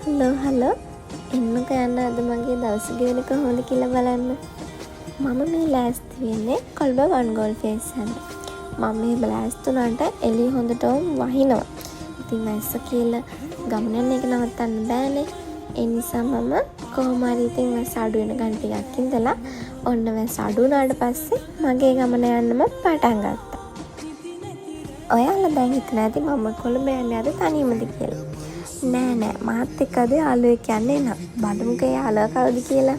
Hello එන්නක යන්න අද මගේ දවස ගෙවෙන කොහොමද කියලා බලන්න. මම මේ ලෑස්ති වෙන්නේ කොළඹ වන් ගෝල් ෆේස් යන්න. මම මේ ලෑස්ති වුණාට එළිය හොඳටම වහිනවා. ඉතින් වැස්ස කියලා ගමන යන එක නවත්තන්න බෑනේ. ඒ නිසා මම කොහොම හරි ඉතින් වැස්ස අඩු වෙන ගන්න ටිකක් ඉඳලා ඔන්න වැස්ස අඩු වුණාට පස්සේ මගේ ගමන යන්නම පටන් ගත්තා. ඔයාලා දැන් හිතන ඇති මම කොළඹ යන්නේ අද තනියමද කියලා. නෑ මාත් එක්කද යාළුවෙක් යන්නේ නෑ. බලමුකෝ යාළුවා කවුද කියලා.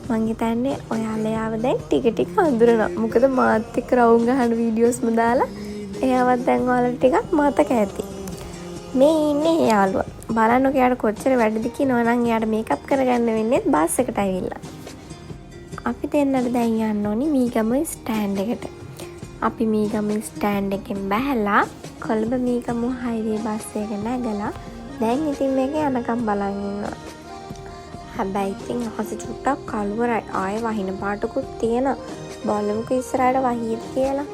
මං හිතන්නේ ඔයාලා යාව දැන් ටික හඳුනනවා. මොකද මාත් එක්ක රවුම් ගහන වීඩියෝස්ම දාලා එයාවත් දැන් ඔයාලට ටිකක් මතක ඇති. මේ ඉන්නේ යාළුවා. බලන්නකෝ යාට කොච්චර වැඩද කියනවා නම් යාට මේකප් කරගන්න වෙන්නේ බස් එකට ඇවිල්ලා. අපි දෙන්නට දැන් යන්න ඕනි මීගම ස්ටෑන්ඩ් එකට. අපි මීගම ස්ටෑන්ඩ් එකෙන් බැහැලා කොළඹ මීගම හයිවේ බස් එක නැගලා දැන් ඉතින් මේක යනකම් බලන් ඉන්නවා. හැබැයි ඉතින් අහස චුට්ටක් කළුවරයි. ආයෙ වහින පාටකුත් තියෙනවා. බලමුකෝ ඉස්සරහට වහියද කියලා.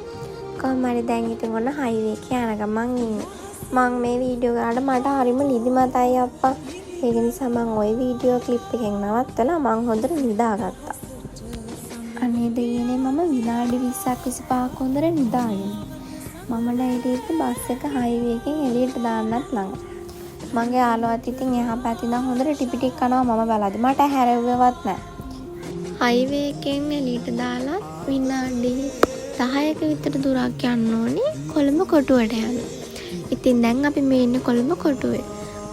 කොහොම හරි දැන් ඉතින් ඔන්න හයිවේ එක යන ගමන් ඉන්නේ. මම මේ වීඩියෝ ගානට මට හරිම නිදිමතයි අප්පා. ඒක නිසා මම ওই වීඩියෝ ක්ලිප් එකෙන් නවත්තලා මම හොඳට නිදාගත්තා. අනේ දෙයනේ මම විනාඩි 20ක් 25ක් හොඳට නිදාගෙන. මම ඩයිටි බස් එක හයිවේ එකෙන් එළියට දාන්නත් ළඟ. මගේ යාළුවාත් ඉතින් එහා පැත්තේ ඉඳන් හොඳට ටිපිටික් කනවා මම බලද්දි මට හැරෙව්වවත් නැහැ. හයිවේ එකෙන් එළියට දාලා විනාඩි 10ක විතර දුරක් යන්න ඕනේ කොළඹ කොටුවට යන්න. ඉතින් දැන් අපි මේ ඉන්නේ කොළඹ කොටුවේ.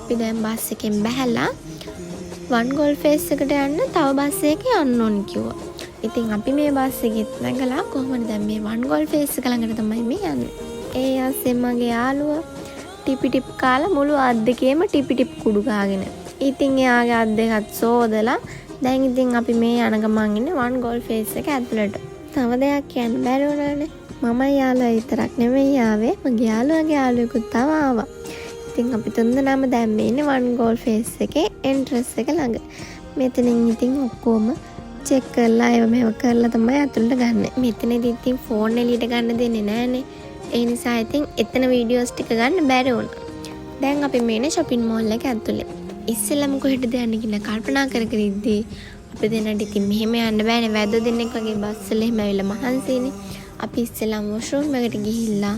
අපි දැන් බස් එකෙන් බැහැලා වන් ගෝල් ෆේස් එකට යන්න තව බස් එකක යන්න ඕනි කිව්වා. ඉතින් අපි මේ බස් එකෙත් නැගලා කොහොමද දැන් මේ වන් ගෝල් ෆේස් එක ළඟට තමයි මේ යන්නේ. ඒ ආසේ මගේ යාළුවා ටිපිටිප් කාලා මුළු අත් දෙකේම ටිපිටිප් කුඩු ගාගෙන. ඉතින් එයාගේ අත් දෙකත් සෝදලා දැන් ඉතින් අපි මේ යන ගමන් ඉන්නේ වන් ගෝල් ෆේස් එක ඇතුළට. තව දෙයක් කියන්න බැරි වුණානේ. මම යාළුවා විතරක් නෙමෙයි ආවේ. මගේ යාළුවාගේ යාළුවෙකුත් තව ආවා. ඉතින් අපි තුන්දෙනාම දැන් මේ ඉන්නේ වන් ගෝල් ෆේස් එකේ එන්ට්‍රන්ස් එක ළඟ. මෙතනින් ඉතින් ඔක්කොම චෙක් කරලා ඒව මේව කරලා තමයි ඇතුළට ගන්න. මෙතනදී ඉතින් ෆෝන් එළියට ගන්න දෙන්නේ නැහනේ. ඒ නිසා ඉතින් එතන වීඩියෝස් ටික ගන්න බැරි වුණා. දැන් අපි මේ ඉන්නේ shopping mall එක ඇතුලේ. ඉස්සෙල්ලාම කොහෙටද යන්නේ කියලා කල්පනා කර ඉද්දී අපි දෙන්නට ඉතින් මෙහෙම යන්න බෑනේ. වැද්දෝ දෙන්නෙක් වගේ බස් වල එහෙම ඇවිල්ලා මහන්සිනේ. අපි ඉස්සෙල්ලාම වොෂ්රූම් එකට ගිහිල්ලා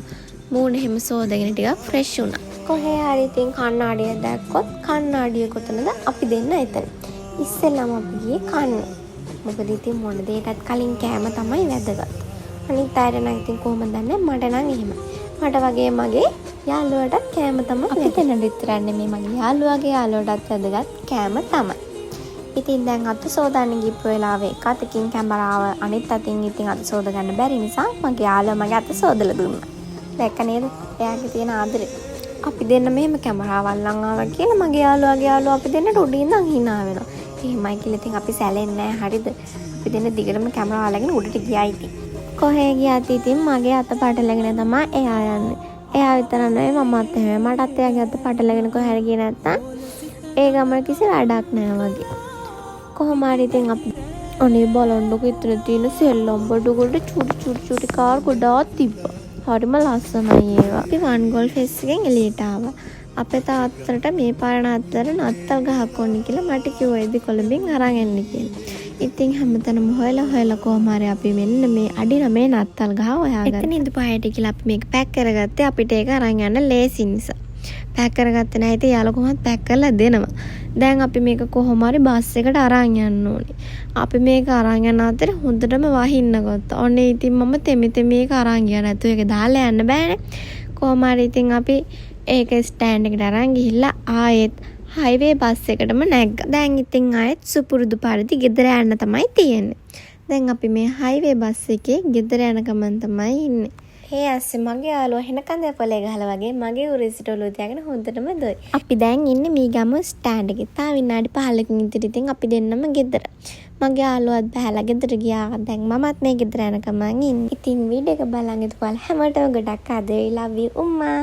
මූණ එහෙම සෝදාගෙන ටිකක් ෆ්‍රෙෂ් වුණා. කොහේ හරි ඉතින් කණ්ණාඩිය දැක්කොත් කණ්ණාඩිය කොතනද අපි දෙන්න එතන. ඉස්සෙල්ලාම අපි ගියේ කන්න. මොකද ඉතින් මොන දෙයකටත් කලින් කෑම තමයි වැදගත්. අනිත් අයට නම් ඉතින් කොහොමද දන්නේ මට නම් එහෙමයි. මට වගේ මගේ යාළුවටත් කෑම තමයි අපි දෙන්න විතරක් නෙමෙයි මගේ යාළුවාගේ යාළුවටත් වැදගත් කෑම තමයි. ඉතින් දැන් අත සෝදාන්න ගිහපු වෙලාවේ එක අතකින් කැමරාව අනිත් අතින් ඉතින් අත සෝද ගන්න බැරි නිසා මගේ යාළුවා මගේ අත සෝදලා දුන්නා. දැක්ක නේද? එයාගේ තියෙන ආදරේ. අපි දෙන්න මෙහෙම කැමරාවල් ලං ආවා කියලා මගේ යාළුවාගේ යාළුවා අපි දෙන්නට උඩින් ඉඳන් hina වෙනවා. එහෙමයි කියලා ඉතින් අපි සැලෙන්නේ නැහැ හරිද? අපි දෙන්න දිගටම කැමරාව අරගෙන උඩට ගියා ඉතින්. කොහේ ගියාත් ඉතින් මගේ අත පටලගෙන තමයි එයා යන්නේ. එයා විතර නෙවෙයි මමත් එහෙමයි. මටත් එයාගේ අත පටලගෙන කොහේ හරි ගියේ නැත්තම් ඒ ගමන කිසි වැඩක් නෑ වගේ. කොහොම හරි ඉතින් අපි අනේ බලන්නකො ඉතන තියෙන සෙල්ලම් බඩු වලට චුටි කාර් ගොඩාක් තිබ්බා. හරිම ලස්සනයි ඒවා. අපි වන් ගෝල් ෆේස් එකෙන් එළියට ආවා. අපේ තාත්තට මේ පාර නත්තර නත්තල් ගහක් ඕනේ කියලා මට කිව්වා ඉදි කොළඹින් අරන් එන්න කියලා. ඉතින් හැමතැනම හොයලා කොහොම හරි අපි මෙන්න මේ අඩින මේ නත්තල් ගහ හොයාගත්තා. එතන ඉඳපු අයට කියලා අපි මේක පැක් කරගත්තේ අපිට ඒක අරන් යන්න ලේසි නිසා. පැක් කරගත්තේ නැහැ ඉතින් යාළුවා කොහොමද පැක් කරලා දෙනවා. දැන් අපි මේක කොහොම හරි බස් එකට අරන් යන්න ඕනේ. අපි මේක අරන් යන අතරේ හොඳටම වහින්න ගත්තා. ඔන්නේ ඉතින් මම තෙමි මේක අරන් ගියා නැතු ඒක දාලා යන්න බෑනේ. කොහොම හරි ඉතින් අපි ඒක ස්ටෑන්ඩ් එකට අරන් ගිහිල්ලා ආයෙත් හයිවේ බස් එකටම නැග්ගා. දැන් ඉතින් ආයෙත් සුපුරුදු පරිදි ගෙදර යන්න තමයි තියෙන්නේ. දැන් අපි මේ හයිවේ බස් එකේ ගෙදර යන ගමන් තමයි ඉන්නේ. ඒ ඇස්සේ මගේ යාළුවා හෙන කන්දේ පොලේ ගහලා වගේ මගේ උරසිට ඔලුව තියාගෙන හොඳටම දොයි. අපි දැන් ඉන්නේ මීගම ස්ටෑන්ඩ් එකේ. තා විනාඩි 15කින් ඉතින් ඉතින් අපි දෙන්නම ගෙදර. මගේ යාළුවාත් බහැලා ගෙදර ගියා. දැන් මමත් මේ ගෙදර යන ගමන් ඉන්නේ. ඉතින් වීඩියෝ එක බලන් ඉඳපුවාල හැමෝටම ගොඩක් ආදරේ. love you උම්මා.